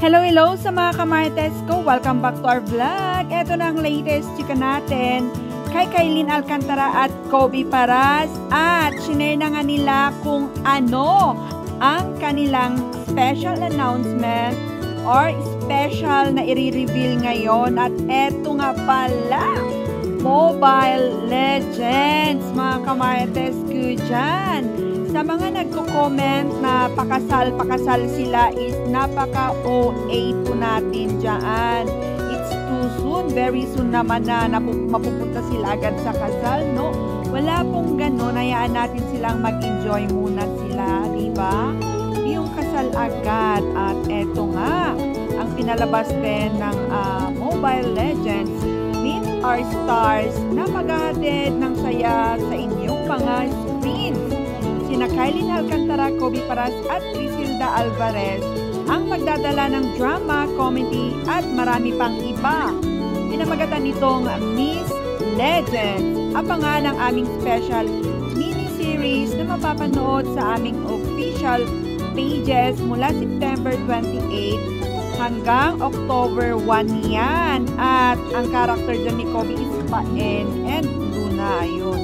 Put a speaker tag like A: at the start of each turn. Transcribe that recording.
A: Hello sa mga kamarites ko. Welcome back to our vlog. Ito na ang latest chika natin kay Kailin Alcantara at Kobe Paras. At shinare na nga nila kung ano ang kanilang special announcement or special na i-reveal ngayon. At eto nga pala, Mobile Legends, mga kamarites ko dyan. Sa mga nagko-comment na pakasal sila is napaka-OA po natin dyan. It's too soon, very soon naman na mapupunta sila agad sa kasal, no? Wala pong gano'n, hayaan natin silang mag-enjoy muna sila, diba? Yung kasal agad. At eto nga, ang pinalabas din ng Mobile Legends, Meet Our Stars na maghahatid ng saya sa inyong mga screens. Sina Kailin Alcantara, Kobe Paras at Crisilda Alvarez ang magdadala ng drama, comedy at marami pang iba. Pinamagatan nitong Miss Legends. Abangan ang aming special mini-series na mapapanood sa aming official pages mula September 28 hanggang October 1 yan. At ang character dyan ni Kobe is Paen and Luna. Yun.